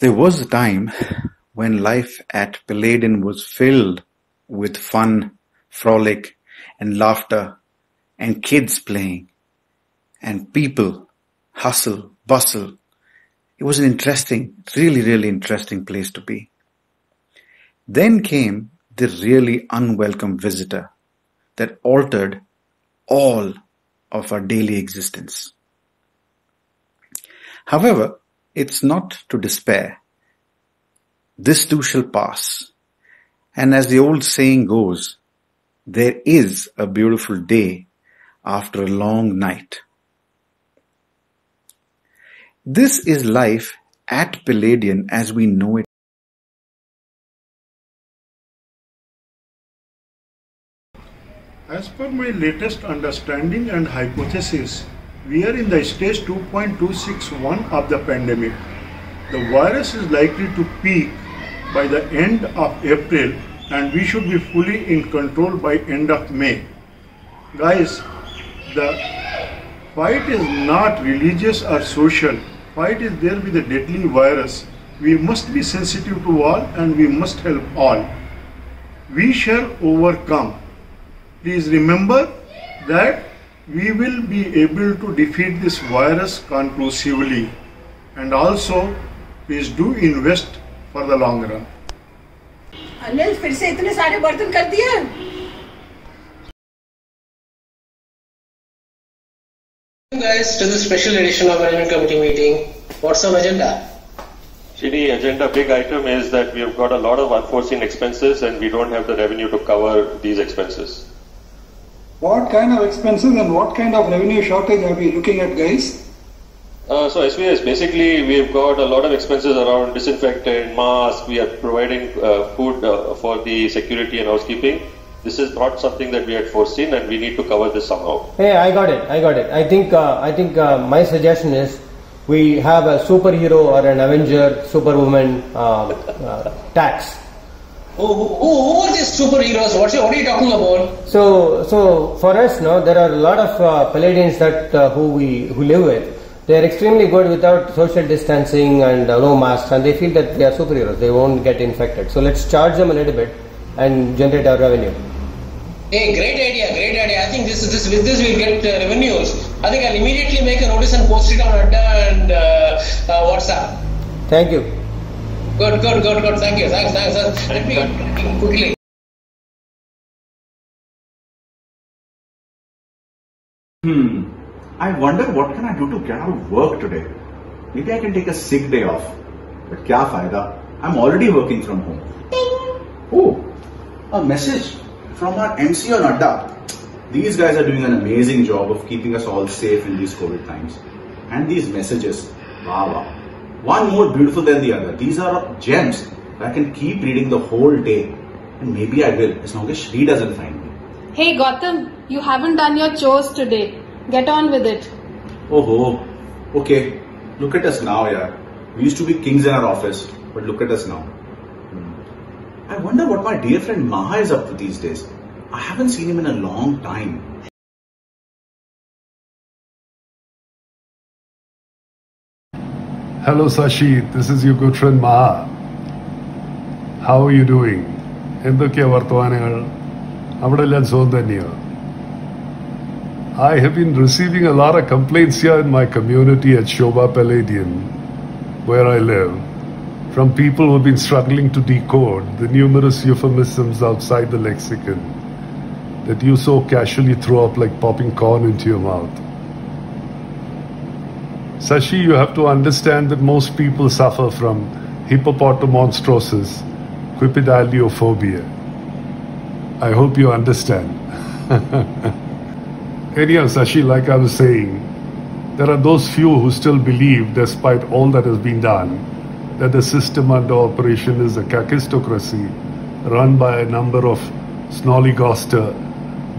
There was a time when life at Palladian was filled with fun, frolic, and laughter, and kids playing, and people, hustle, bustle. It was an interesting, really interesting place to be. Then came the really unwelcome visitor that altered all of our daily existence. However, it's not to despair. This too shall pass. And as the old saying goes, there is a beautiful day after a long night. This is life at Palladian as we know it. As per my latest understanding and hypothesis, we are in the stage 2.261 of the pandemic. The virus is likely to peak by the end of April and we should be fully in control by end of May. Guys, the fight is not religious or social. Fight is there with a deadly virus. We must be sensitive to all and we must help all. We shall overcome. Please remember that we will be able to defeat this virus conclusively. And also, please do invest for the long run. Anil फिर से इतने सारे बर्तन कर दिए? Guys, to the special edition of Management Committee meeting. What's our agenda? The agenda big item is that we have got a lot of unforeseen expenses and we don't have the revenue to cover these expenses. What kind of expenses and what kind of revenue shortage are we looking at, guys? So SVS, basically we've got a lot of expenses around disinfectant, masks, we are providing food for the security and housekeeping. This is not something that we had foreseen and we need to cover this somehow. Hey, I got it. I think my suggestion is we have a superhero or an Avenger, Superwoman tax. Who are these superheroes? What are you talking about? So for us, no, there are a lot of Palladians that who live with. They are extremely good without social distancing and no masks, and they feel that they are superheroes. They won't get infected. So let's charge them a little bit and generate our revenue. Hey, great idea. I think with this we'll get revenues. I think I'll immediately make a notice and post it on Adda and WhatsApp. Thank you. Good. Thank you. Thanks. Let me get quickly. I wonder what can I do to get out of work today. Maybe I can take a sick day off. But kya fayda? I'm already working from home. Oh, a message from our MC on Adda. These guys are doing an amazing job of keeping us all safe in these COVID times. And these messages, wow. One more beautiful than the other. These are gems that I can keep reading the whole day. And maybe I will, as long as Shri doesn't find me. Hey Gautam, you haven't done your chores today. Get on with it. Oh, okay. Look at us now, yeah. We used to be kings in our office, but look at us now. I wonder what my dear friend Maha is up to these days. I haven't seen him in a long time. Hello Sashi, this is your good friend Maha. How are you doing? എന്തൊക്കെയാ വർത്തമാനങ്ങൾ? അവിടെ എല്ലാം സുഖം തന്നെയോ? I have been receiving a lot of complaints here in my community at Shobha Palladian, where I live, from people who have been struggling to decode the numerous euphemisms outside the lexicon that you so casually throw up like popping corn into your mouth. Sashi, you have to understand that most people suffer from hippopotamonstrosis, quipidaliophobia. I hope you understand. Anyhow, Sashi, like I was saying, there are those few who still believe, despite all that has been done, that the system under operation is a kakistocracy run by a number of snollygoster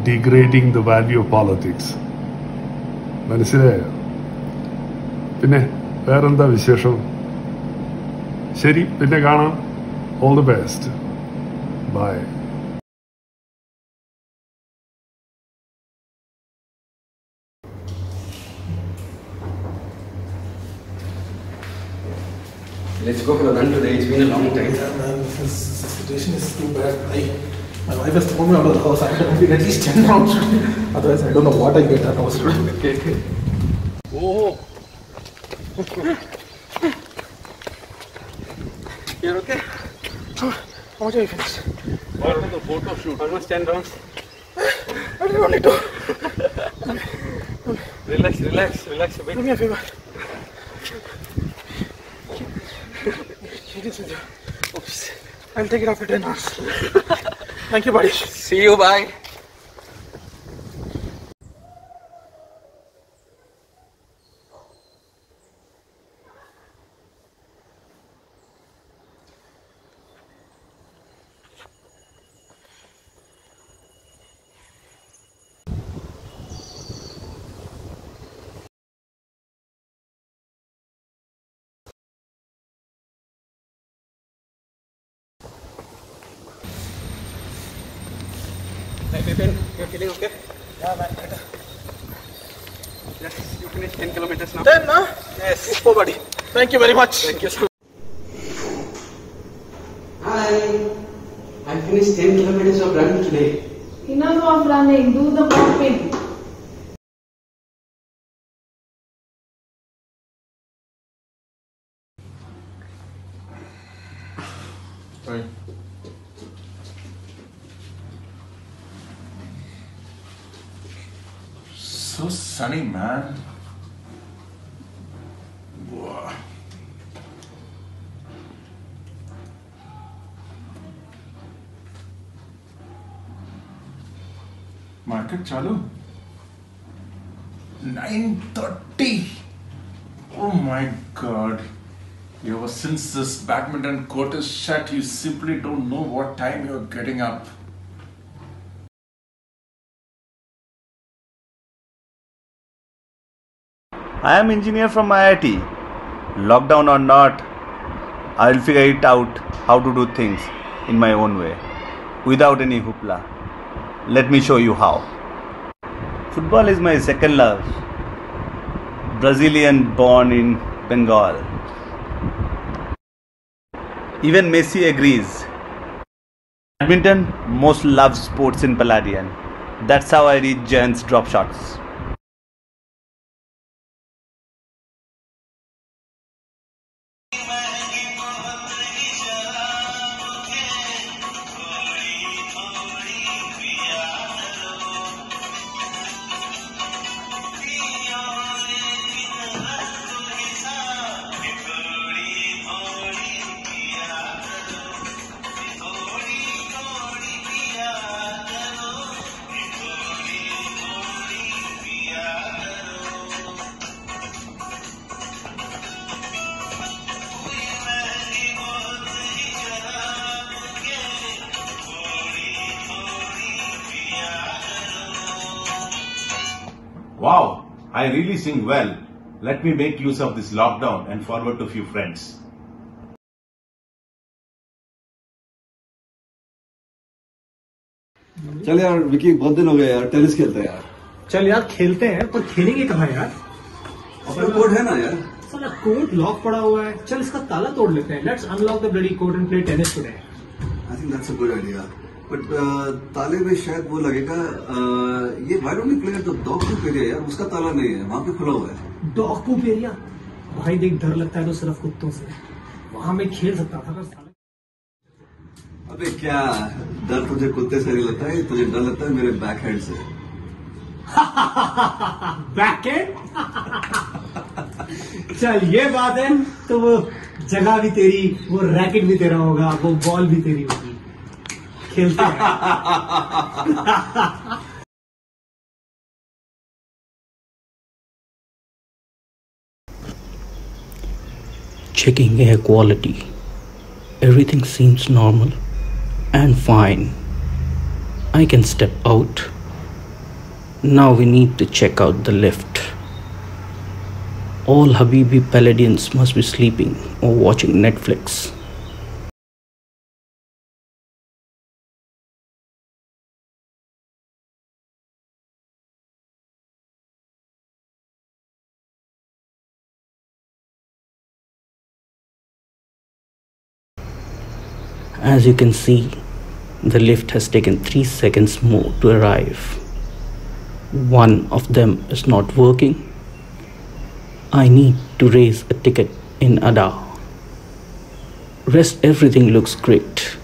degrading the value of politics. മനസ്സിലായോ? പിന്നെ വേറെന്താ വിശേഷം? ശരി, പിന്നെ കാണാം. All the best. Bye. Let's go for a run today. It's been a long time. Yeah, man, this situation is too bad. My wife has thrown me out of the house. I have to complete at least 10 rounds today. Otherwise, I don't know what I get done. Okay. Oh. You're okay? How much have you finished? What was the photo shoot? Almost 10 rounds. I don't need to. Relax a bit. Do me a favor. Oops. I'll take it after 10 hours. Thank you, buddy. See you, bye. Hey, Vipin, you're feeling okay? Yeah, man, better. Yes, you finished 10 kilometers now. 10, huh? Yes. Oh, buddy. Thank you very much. Thank you so much. Hi. I finished 10 kilometers of running today. Enough of running. Do the walking. Sorry. So sunny, man. Wow. Market chalu? 9:30. Oh my God. Ever since this badminton court is shut, you simply don't know what time you're getting up. I am engineer from IIT. Lockdown or not, I'll figure it out how to do things in my own way, without any hoopla. Let me show you how. Football is my second love. Brazilian born in Bengal. Even Messi agrees. Badminton, most loved sports in Palladian. That's how I read Giants drop shots. Wow, I really sing well. Let me make use of this lockdown and forward to few friends. चल यार विकी, बहुत दिन हो गए यार, tennis खेलते हैं यार। चल यार खेलते हैं, पर खेलेंगे कहाँ यार? अपना कोड है ना यार? साला कोड लॉक पड़ा हुआ है। चल इसका ताला तोड़ लेते हैं। Let's unlock the bloody code and play tennis today. I think that's a good idea. But ताले में शायद वो लगेगा, ये why don't we play at the dog poop area यार? उसका ताला नहीं है, वहाँ पे खुला हुआ है। Dog poop area? भाई देख, डर लगता है तो सिर्फ कुत्तों से। वहाँ मैं खेल सकता था पर अबे क्या डर तुझे कुत्ते से नहीं लगता है, तुझे डर लगता है मेरे बैकहैंड से। बैकहैंड? चल ये बात है तो वो जगह भी तेरी, वो रैकेट भी तेरा होगा, वो बॉल भी तेरी होगी। खेलते हैं। Checking air quality. Everything seems normal and fine. I can step out. Now we need to check out the lift. All Habibi Palladians must be sleeping or watching Netflix. As you can see, the lift has taken 3 seconds more to arrive. One of them is not working. I need to raise a ticket in ADA. Rest everything looks great.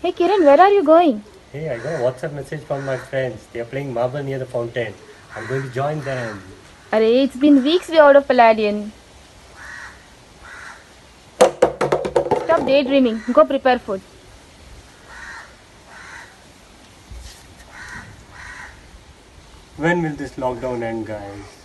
Hey Kiran, where are you going? Hey, I got a WhatsApp message from my friends. They are playing marble near the fountain. I'm going to join them. Arey, it's been weeks we are out of Palladian. Stop daydreaming. Go prepare food. When will this lockdown end, guys?